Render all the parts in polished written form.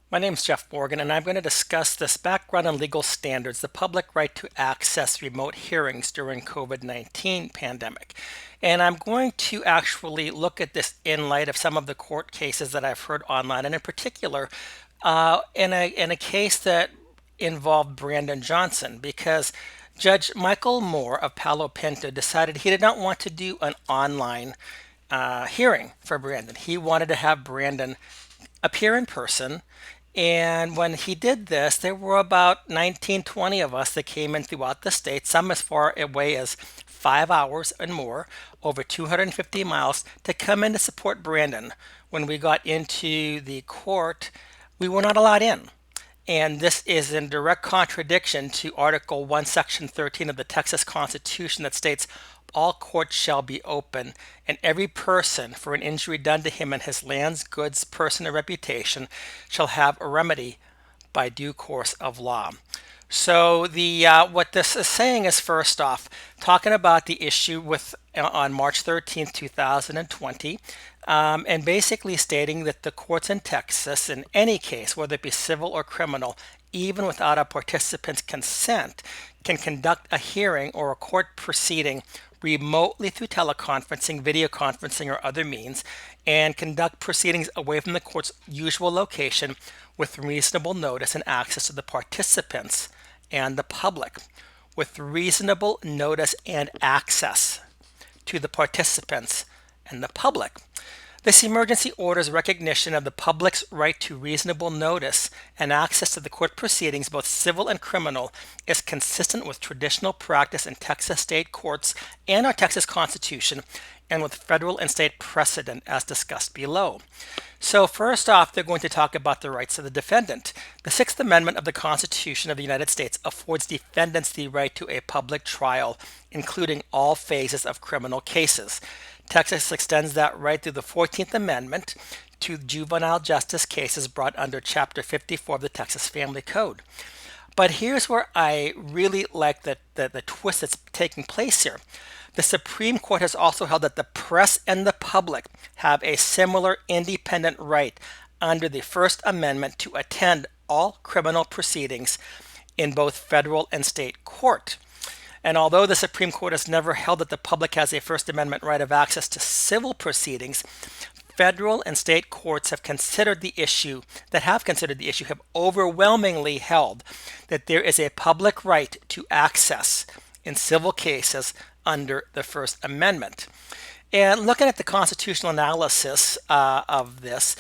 My name is Jeff Morgan, and I'm going to discuss this background and legal standards, the public right to access remote hearings during COVID-19 pandemic. And I'm going to actually look at this in light of some of the court cases that I've heard online, and in particular, in a case that involved Brandon Johnson, because Judge Michael Moore of Palo Pinto decided he did not want to do an online hearing for Brandon. He wanted to have Brandon appear in person. And when he did this, there were about 19, 20 of us that came in throughout the state, some as far away as 5 hours and more, over 250 miles, to come in to support Brandon. When we got into the court, we were not allowed in. And this is in direct contradiction to Article 1, Section 13 of the Texas Constitution that states, all courts shall be open, and every person for an injury done to him in his lands, goods, person, or reputation shall have a remedy by due course of law. So the what this is saying is, first off, talking about the issue with on March 13th, 2020, and basically stating that the courts in Texas, in any case, whether it be civil or criminal, even without a participant's consent, can conduct a hearing or a court proceeding remotely through teleconferencing, video conferencing, or other means, and conduct proceedings away from the court's usual location with reasonable notice and access to the participants and the public. With reasonable notice and access to the participants and the public. This emergency order's recognition of the public's right to reasonable notice and access to the court proceedings, both civil and criminal, is consistent with traditional practice in Texas state courts and our Texas Constitution, and with federal and state precedent as discussed below. So first off, they're going to talk about the rights of the defendant. The Sixth Amendment of the Constitution of the United States affords defendants the right to a public trial, including all phases of criminal cases. Texas extends that right through the 14th Amendment to juvenile justice cases brought under Chapter 54 of the Texas Family Code. But here's where I really like the twist that's taking place here. The Supreme Court has also held that the press and the public have a similar independent right under the First Amendment to attend all criminal proceedings in both federal and state court. And although the Supreme Court has never held that the public has a First Amendment right of access to civil proceedings, federal and state courts have considered the issue, have overwhelmingly held that there is a public right to access in civil cases under the First Amendment. And looking at the constitutional analysis of this,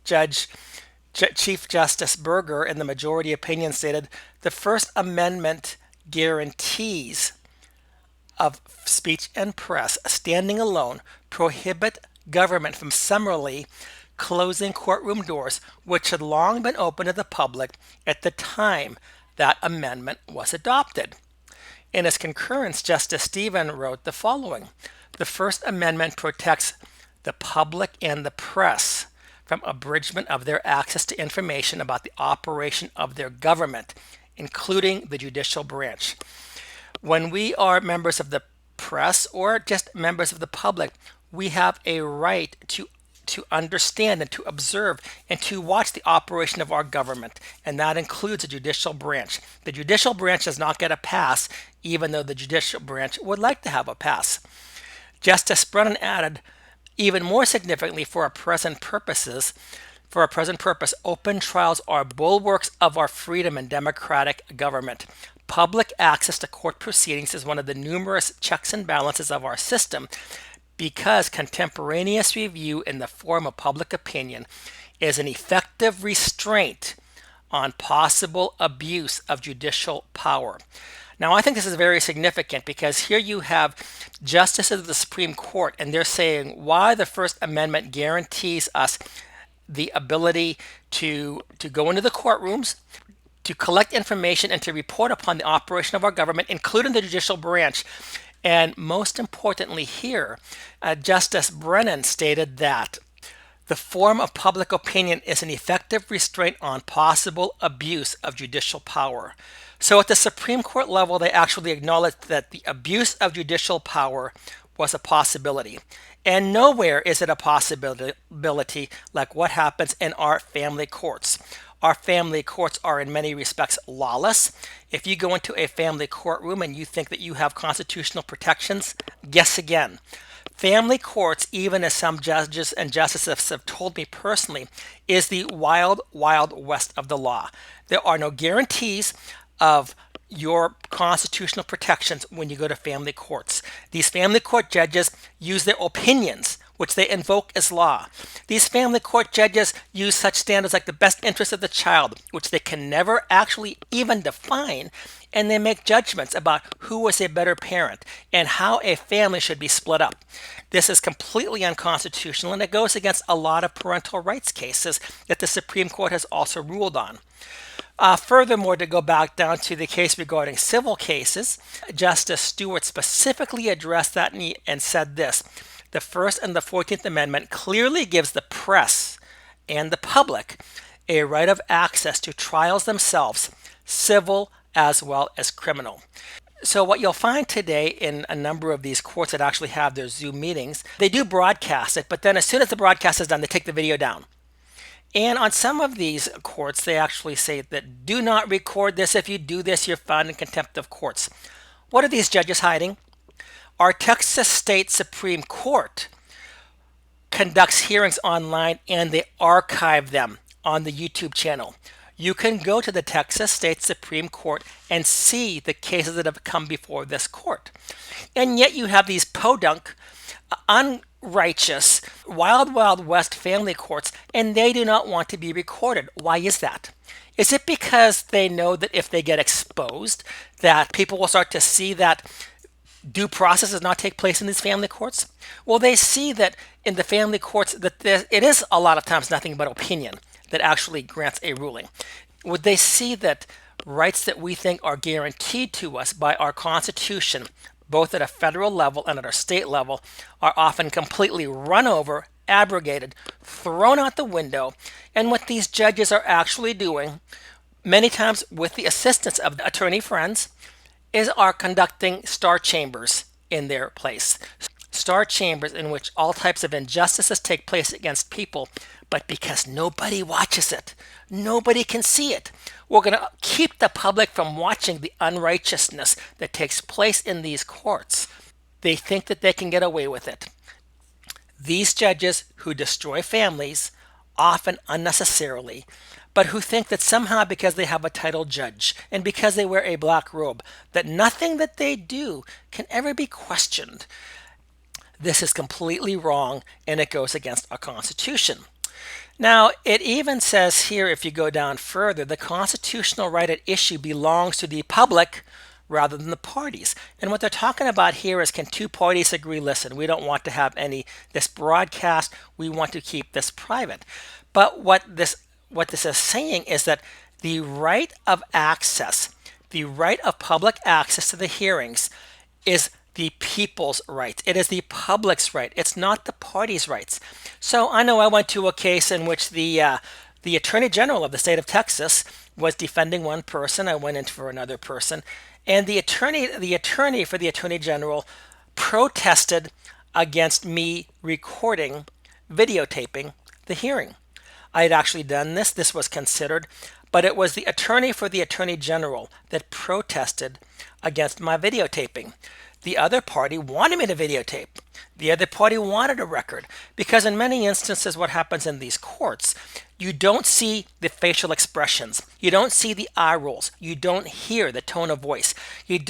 Chief Justice Berger in the majority opinion stated, the First Amendment guarantees of speech and press standing alone prohibit government from summarily closing courtroom doors, which had long been open to the public at the time that amendment was adopted. In his concurrence, Justice Stephen wrote the following: the First Amendment protects the public and the press from abridgment of their access to information about the operation of their government, including the judicial branch. When we are members of the press or just members of the public, we have a right to understand and to observe and to watch the operation of our government, and that includes the judicial branch. The judicial branch does not get a pass, even though the judicial branch would like to have a pass. Justice Brennan added, even more significantly for our present purpose, open trials are bulwarks of our freedom and democratic government. Public access to court proceedings is one of the numerous checks and balances of our system, because contemporaneous review in the form of public opinion is an effective restraint on possible abuse of judicial power. Now, I think this is very significant because here you have justices of the Supreme Court, and they're saying why the First Amendment guarantees us the ability to go into the courtrooms, to collect information, and to report upon the operation of our government, including the judicial branch. And most importantly here, Justice Brennan stated that the form of public opinion is an effective restraint on possible abuse of judicial power. So at the Supreme Court level, they actually acknowledged that the abuse of judicial power was a possibility. And nowhere is it a possibility like what happens in our family courts. our family courts are in many respects lawless. If you go into a family courtroom and you think that you have constitutional protections, guess again. Family courts, even as some judges and justices have told me personally, is the wild, wild west of the law. There are no guarantees of your constitutional protections when you go to family courts. These family court judges use their opinions, which they invoke as law. These family court judges use such standards like the best interest of the child, which they can never actually even define, and they make judgments about who is a better parent and how a family should be split up. This is completely unconstitutional, and it goes against a lot of parental rights cases that the Supreme Court has also ruled on. Furthermore, to go back down to the case regarding civil cases, Justice Stewart specifically addressed that and said this: the First and the 14th Amendment clearly gives the press and the public a right of access to trials themselves, civil as well as criminal. So what you'll find today in a number of these courts that actually have their Zoom meetings, they do broadcast it, but then as soon as the broadcast is done, they take the video down. And on some of these courts, they actually say that do not record this. If you do this, you're found in contempt of courts. What are these judges hiding? Our Texas State Supreme Court conducts hearings online and they archive them on the YouTube channel. You can go to the Texas State Supreme Court and see the cases that have come before this court. And yet you have these podunk, unrighteous, wild, wild west family courts, and they do not want to be recorded. Why is that? Is it because they know that if they get exposed, that people will start to see that due process does not take place in these family courts? Well, they see that in the family courts that it is a lot of times nothing but opinion that actually grants a ruling. Would they see that rights that we think are guaranteed to us by our Constitution, both at a federal level and at our state level, are often completely run over, abrogated, thrown out the window, and what these judges are actually doing, many times with the assistance of the attorney friends, is are conducting star chambers in their place. Star chambers in which all types of injustices take place against people, but because nobody watches it, nobody can see it, we're going to keep the public from watching the unrighteousness that takes place in these courts. They think that they can get away with it. These judges who destroy families, often unnecessarily, but who think that somehow because they have a title judge and because they wear a black robe, that nothing that they do can ever be questioned. This is completely wrong, and it goes against our Constitution. Now, it even says here, if you go down further, the constitutional right at issue belongs to the public rather than the parties. And what they're talking about here is, can two parties agree, listen, we don't want to have this broadcast, we want to keep this private. But what this is saying is that the right of access, the right of public access to the hearings is the people's rights. It is the public's right. It's not the party's rights. So I know I went to a case in which the Attorney General of the state of Texas was defending one person. I went in for another person, and the attorney for the Attorney General protested against me recording, videotaping the hearing. I had actually done this. This was considered, but it was the attorney for the Attorney General that protested against my videotaping. The other party wanted me to videotape. The other party wanted a record, because in many instances what happens in these courts, you don't see the facial expressions. You don't see the eye rolls. You don't hear the tone of voice. You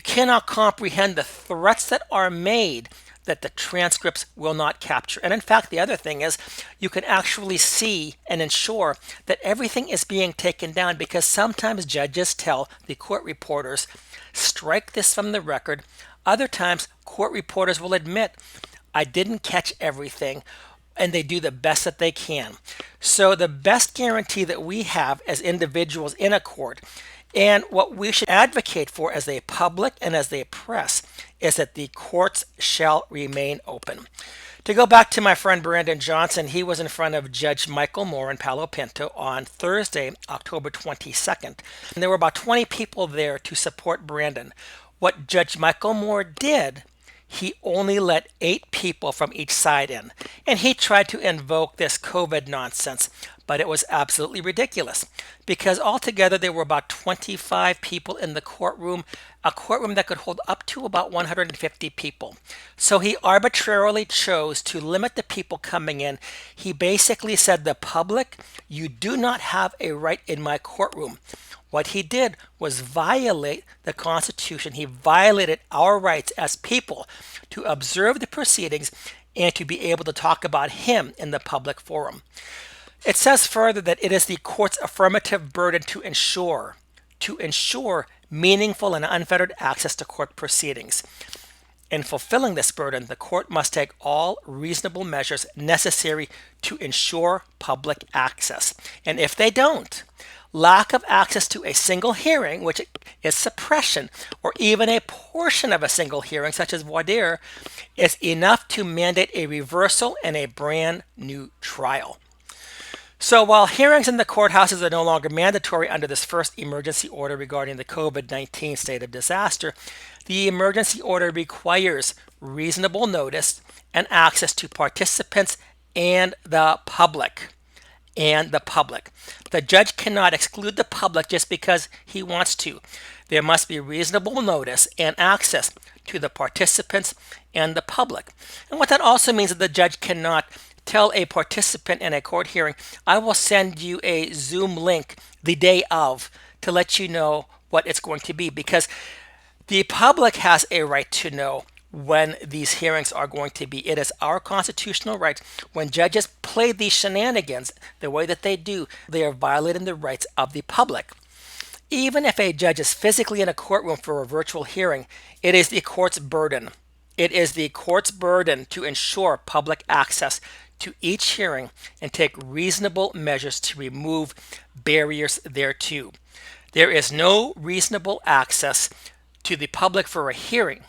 cannot comprehend the threats that are made that the transcripts will not capture. And in fact, the other thing is you can actually see and ensure that everything is being taken down, because sometimes judges tell the court reporters, strike this from the record. Other times, court reporters will admit, I didn't catch everything, and they do the best that they can. So the best guarantee that we have as individuals in a court, and what we should advocate for as a public and as a press, is that the courts shall remain open. To go back to my friend Brandon Johnson, he was in front of Judge Michael Moore in Palo Pinto on Thursday, October 22nd. And there were about 20 people there to support Brandon. What Judge Michael Moore did, he only let 8 people from each side in. And he tried to invoke this COVID nonsense. but it was absolutely ridiculous because altogether there were about 25 people in the courtroom, a courtroom that could hold up to about 150 people. So he arbitrarily chose to limit the people coming in. He basically said, the public, you do not have a right in my courtroom. What he did was violate the Constitution. He violated our rights as people to observe the proceedings and to be able to talk about him in the public forum. It says further that it is the court's affirmative burden to ensure meaningful and unfettered access to court proceedings. In fulfilling this burden, the court must take all reasonable measures necessary to ensure public access. And if they don't, lack of access to a single hearing, which is suppression, or even a portion of a single hearing, such as voir dire, is enough to mandate a reversal and a brand new trial. So while hearings in the courthouses are no longer mandatory under this first emergency order regarding the COVID-19 state of disaster, the emergency order requires reasonable notice and access to participants and the public. The judge cannot exclude the public just because he wants to. There must be reasonable notice and access to the participants and the public. And what that also means is the judge cannot tell a participant in a court hearing, I will send you a Zoom link the day of to let you know what it's going to be, because the public has a right to know when these hearings are going to be. It is our constitutional right. When judges play these shenanigans the way that they do, they are violating the rights of the public. Even if a judge is physically in a courtroom for a virtual hearing, it is the court's burden. It is the court's burden to ensure public access to each hearing and take reasonable measures to remove barriers thereto. There is no reasonable access to the public for a hearing,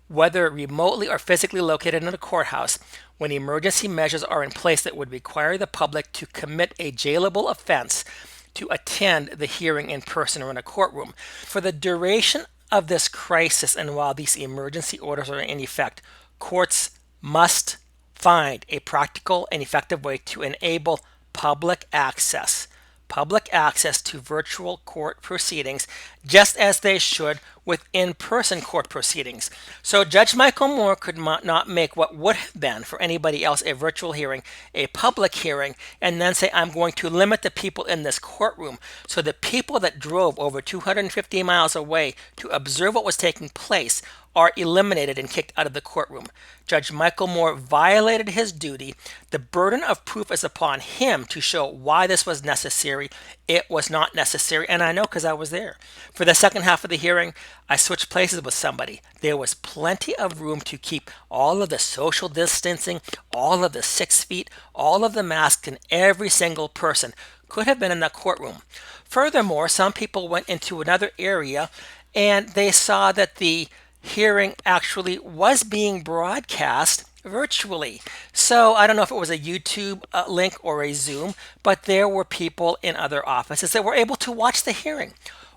whether remotely or physically located in a courthouse, when emergency measures are in place that would require the public to commit a jailable offense to attend the hearing in person or in a courtroom. For the duration of this crisis and while these emergency orders are in effect, courts must find a practical and effective way to enable public access to virtual court proceedings, just as they should with in-person court proceedings. So Judge Michael Moore could not make what would have been for anybody else a virtual hearing, a public hearing, and then say, I'm going to limit the people in this courtroom. So the people that drove over 250 miles away to observe what was taking place are eliminated and kicked out of the courtroom. Judge Michael Moore violated his duty. The burden of proof is upon him to show why this was necessary. It was not necessary, and I know because I was there. For the second half of the hearing, I switched places with somebody. There was plenty of room to keep all of the social distancing, all of the 6 feet, all of the masks, and every single person could have been in the courtroom. Furthermore, some people went into another area and they saw that the hearing actually was being broadcast virtually. So I don't know if it was a YouTube link or a Zoom, but there were people in other offices that were able to watch the hearing.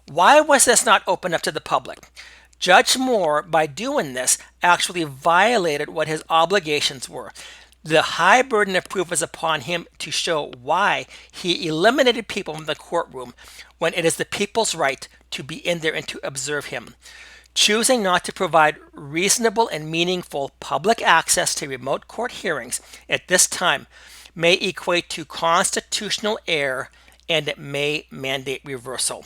Why was this not open up to the public? Judge Moore, by doing this, actually violated what his obligations were. The high burden of proof is upon him to show why he eliminated people from the courtroom when it is the people's right to be in there and to observe him. Choosing not to provide reasonable and meaningful public access to remote court hearings at this time may equate to constitutional error, and it may mandate reversal.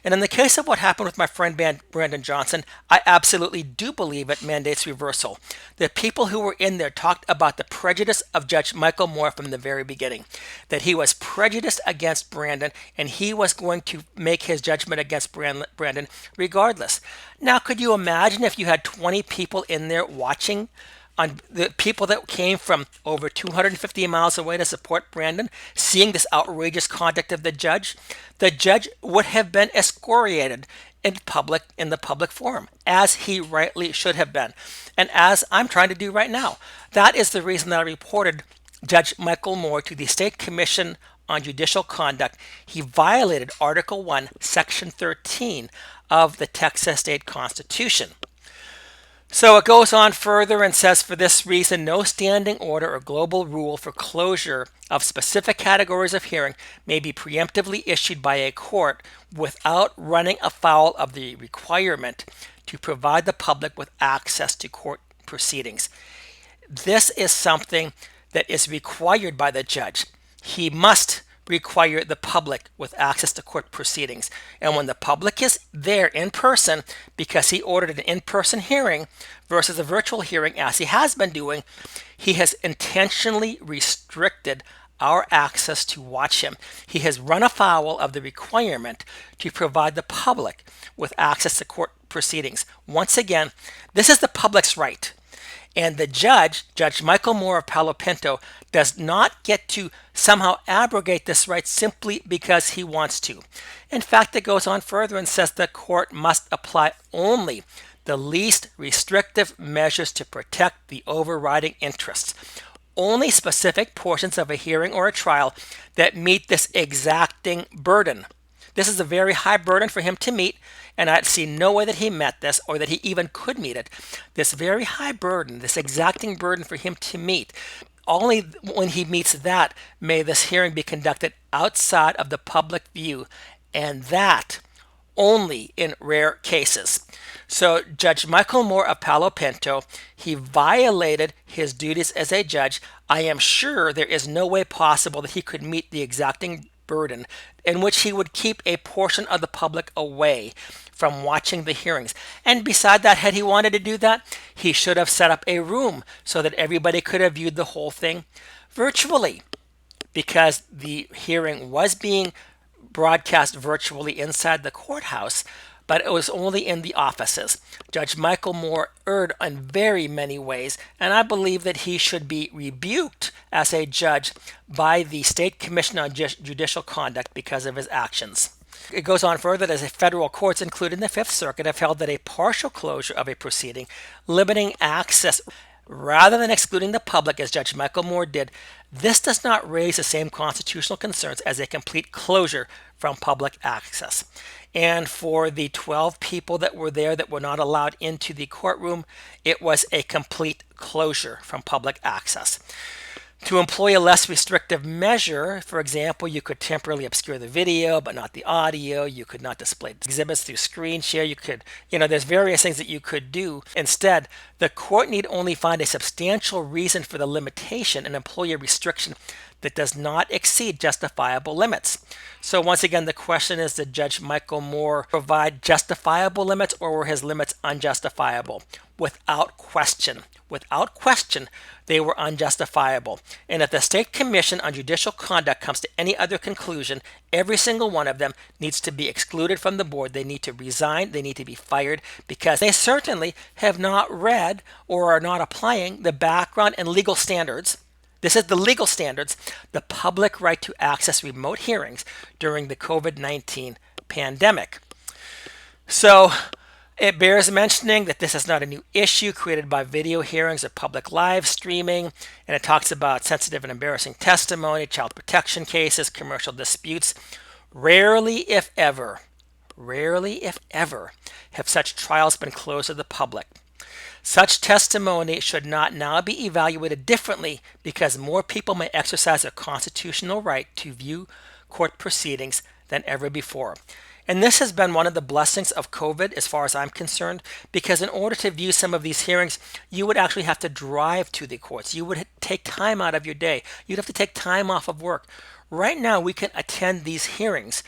And in the case of what happened with my friend Brandon Johnson, I absolutely do believe it mandates reversal. The people who were in there talked about the prejudice of Judge Michael Moore from the very beginning, that he was prejudiced against Brandon and he was going to make his judgment against Brandon regardless. Now, could you imagine if you had 20 people in there watching, on the people that came from over 250 miles away to support Brandon, seeing this outrageous conduct of the judge would have been excoriated in the public forum, as he rightly should have been, and as I'm trying to do right now. That is the reason that I reported Judge Michael Moore to the State Commission on Judicial Conduct. He violated Article 1, Section 13 of the Texas State Constitution. So it goes on further and says, for this reason, no standing order or global rule for closure of specific categories of hearing may be preemptively issued by a court without running afoul of the requirement to provide the public with access to court proceedings. This is something that is required by the judge. He must require the public with access to court proceedings. And when the public is there in person, because he ordered an in-person hearing versus a virtual hearing, as he has been doing, he has intentionally restricted our access to watch him. He has run afoul of the requirement to provide the public with access to court proceedings. Once again, this is the public's right. And the judge, Judge Michael Moore of Palo Pinto, does not get to somehow abrogate this right simply because he wants to. In fact, it goes on further and says the court must apply only the least restrictive measures to protect the overriding interests. Only specific portions of a hearing or a trial that meet this exacting burden. This is a very high burden for him to meet, and I see no way that he met this or that he even could meet it. This very high burden, this exacting burden for him to meet, only when he meets that may this hearing be conducted outside of the public view, and that only in rare cases. So Judge Michael Moore of Palo Pinto, he violated his duties as a judge. I am sure there is no way possible that he could meet the exacting burden in which he would keep a portion of the public away from watching the hearings. And beside that, had he wanted to do that, he should have set up a room so that everybody could have viewed the whole thing virtually, because the hearing was being broadcast virtually inside the courthouse, but it was only in the offices. Judge Michael Moore erred in very many ways, and I believe that he should be rebuked as a judge by the State Commission on Judicial Conduct because of his actions. It goes on further that federal courts, including the Fifth Circuit, have held that a partial closure of a proceeding, limiting access rather than excluding the public, as Judge Michael Moore did, this does not raise the same constitutional concerns as a complete closure from public access. And for the 12 people that were there that were not allowed into the courtroom, it was a complete closure from public access. To employ a less restrictive measure, for example, you could temporarily obscure the video but not the audio. You could not display exhibits through screen share. You could, there's various things that you could do. Instead, the court need only find a substantial reason for the limitation and employ a restriction that does not exceed justifiable limits. So once again, the question is, did Judge Michael Moore provide justifiable limits, or were his limits unjustifiable? Without question, they were unjustifiable. And if the State Commission on Judicial Conduct comes to any other conclusion, every single one of them needs to be excluded from the board. They need to resign. They need to be fired, because they certainly have not read or are not applying the background and legal standards. This is the legal standards, the public right to access remote hearings during the COVID-19 pandemic. So it bears mentioning that this is not a new issue created by video hearings or public live streaming, and it talks about sensitive and embarrassing testimony, child protection cases, commercial disputes. Rarely, if ever, have such trials been closed to the public. Such testimony should not now be evaluated differently because more people may exercise their constitutional right to view court proceedings than ever before. And this has been one of the blessings of COVID as far as I'm concerned, because in order to view some of these hearings, you would actually have to drive to the courts. You would take time out of your day. You'd have to take time off of work. Right now, we can attend these hearings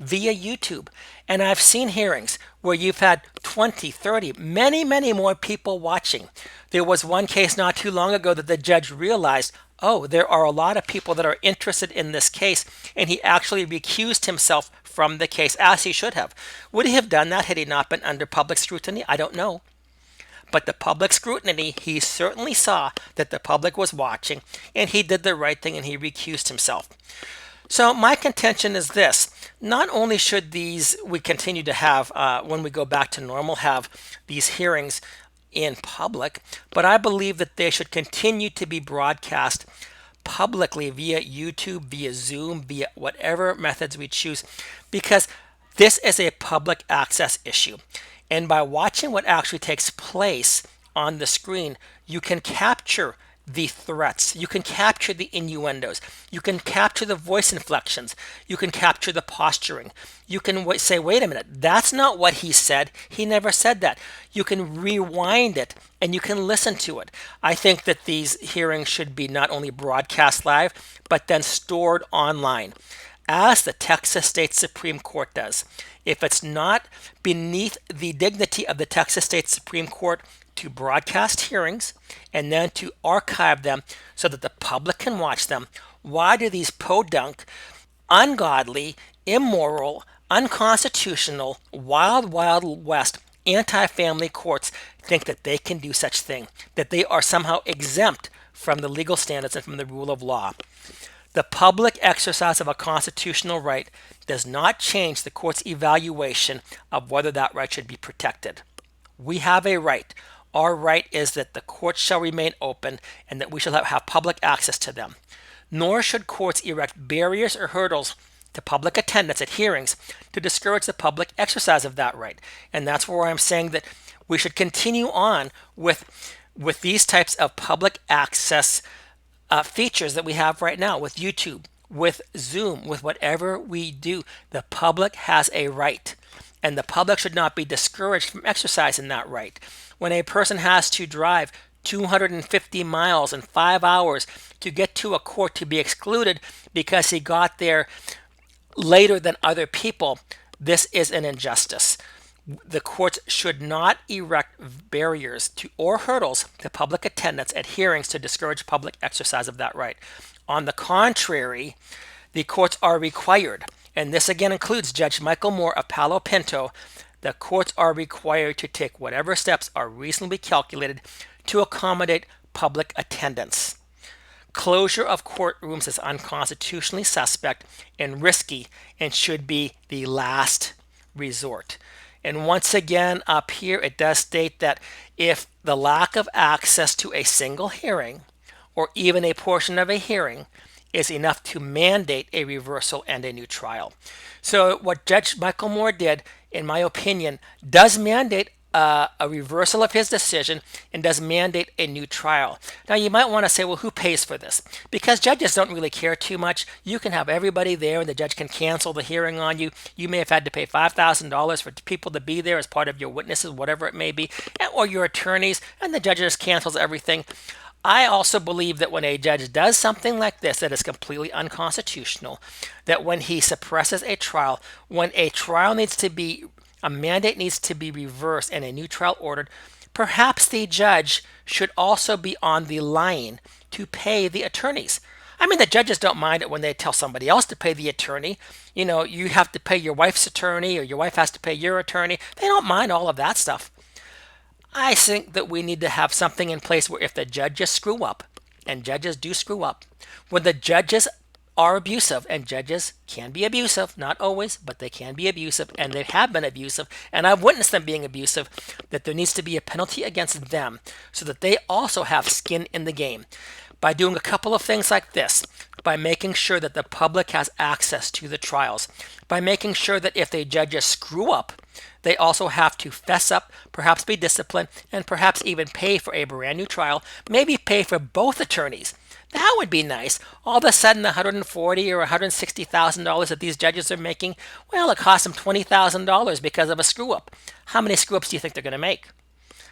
via YouTube. And I've seen hearings where you've had 20, 30, many more people watching. There was one case not too long ago that the judge realized, oh, there are a lot of people that are interested in this case, and he actually recused himself from the case, as he should have. Would he have done that had he not been under public scrutiny? I don't know. But the public scrutiny, he certainly saw that the public was watching, and he did the right thing and he recused himself. So my contention is this: not only should we continue to have, when we go back to normal, have these hearings in public, but I believe that they should continue to be broadcast publicly via YouTube, via Zoom, via whatever methods we choose, because this is a public access issue. And by watching what actually takes place on the screen, you can capture the threats, you can capture the innuendos, you can capture the voice inflections, you can capture the posturing. You can say, wait a minute, that's not what he said. He never said that. You can rewind it and you can listen to it. I think that these hearings should be not only broadcast live, but then stored online, as the Texas State Supreme Court does. If it's not beneath the dignity of the Texas State Supreme Court to broadcast hearings and then to archive them so that the public can watch them, why do these podunk, ungodly, immoral, unconstitutional, wild, wild west anti-family courts think that they can do such thing, that they are somehow exempt from the legal standards and from the rule of law? The public exercise of a constitutional right does not change the court's evaluation of whether that right should be protected. We have a right. Our right is that the courts shall remain open and that we shall have public access to them. Nor should courts erect barriers or hurdles to public attendance at hearings to discourage the public exercise of that right. And that's where I'm saying that we should continue on with these types of public access features that we have right now with YouTube, with Zoom, with whatever we do. The public has a right, and the public should not be discouraged from exercising that right. When a person has to drive 250 miles in 5 hours to get to a court to be excluded because he got there later than other people, this is an injustice. The courts should not erect barriers to or hurdles to public attendance at hearings to discourage public exercise of that right. On the contrary, the courts are required, and this again includes Judge Michael Moore of Palo Pinto, the courts are required to take whatever steps are reasonably calculated to accommodate public attendance. Closure of courtrooms is unconstitutionally suspect and risky and should be the last resort. And once again, up here, it does state that if the lack of access to a single hearing or even a portion of a hearing is enough to mandate a reversal and a new trial. So what Judge Michael Moore did, in my opinion, does mandate a reversal of his decision and does mandate a new trial. Now, you might want to say, well, who pays for this? Because judges don't really care too much. You can have everybody there and the judge can cancel the hearing on you. You may have had to pay $5,000 for people to be there as part of your witnesses, whatever it may be, or your attorneys, and the judge just cancels everything. I also believe that when a judge does something like this that is completely unconstitutional, that when he suppresses a trial, when a trial needs to be a mandate needs to be reversed and a new trial ordered, perhaps the judge should also be on the line to pay the attorneys. I mean, the judges don't mind it when they tell somebody else to pay the attorney. You know, you have to pay your wife's attorney or your wife has to pay your attorney. They don't mind all of that stuff. I think that we need to have something in place where if the judges screw up, and judges do screw up, when the judges are abusive, and judges can be abusive, not always, but they can be abusive, and they have been abusive, and I've witnessed them being abusive, that there needs to be a penalty against them so that they also have skin in the game. By doing a couple of things like this, by making sure that the public has access to the trials, by making sure that if the judges screw up, they also have to fess up, perhaps be disciplined, and perhaps even pay for a brand new trial, maybe pay for both attorneys. That would be nice. All of a sudden, the $140,000 or $160,000 that these judges are making, well, it costs them $20,000 because of a screw-up. How many screw-ups do you think they're going to make?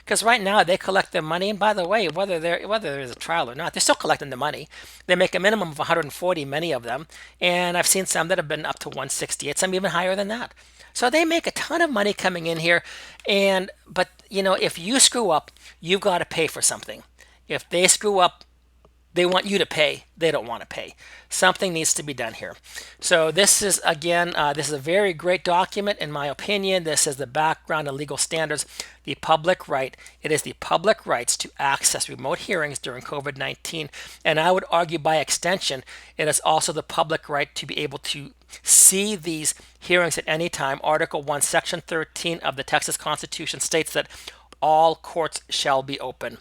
Because right now, they collect their money, and by the way, whether there's a trial or not, they're still collecting the money. They make a minimum of $140,000, many of them, and I've seen some that have been up to $168,000, some even higher than that. So they make a ton of money coming in here, but you know, if you screw up, you've got to pay for something. If they screw up, they want you to pay. They don't want to pay. Something needs to be done here. So this is, again, this is a very great document, in my opinion. This is the background and legal standards. The public right. It is the public rights to access remote hearings during COVID-19. And I would argue by extension, it is also the public right to be able to see these hearings at any time. Article 1, Section 13 of the Texas Constitution states that all courts shall be open.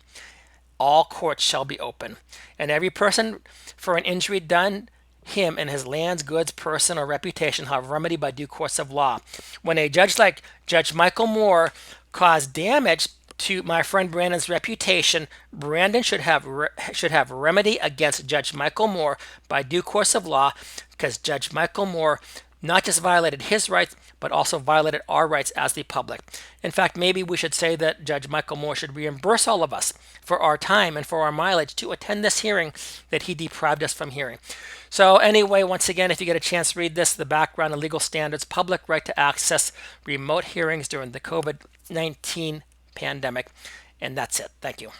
All courts shall be open, and every person for an injury done him in his lands, goods, person, or reputation have remedy by due course of law. When a judge like Judge Michael Moore caused damage to my friend Brandon's reputation, Brandon should have remedy against Judge Michael Moore by due course of law, because Judge Michael Moore not just violated his rights, but also violated our rights as the public. In fact, maybe we should say that Judge Michael Moore should reimburse all of us for our time and for our mileage to attend this hearing that he deprived us from hearing. So anyway, once again, if you get a chance, read this, the background and legal standards, public right to access remote hearings during the COVID-19 pandemic. And that's it. Thank you.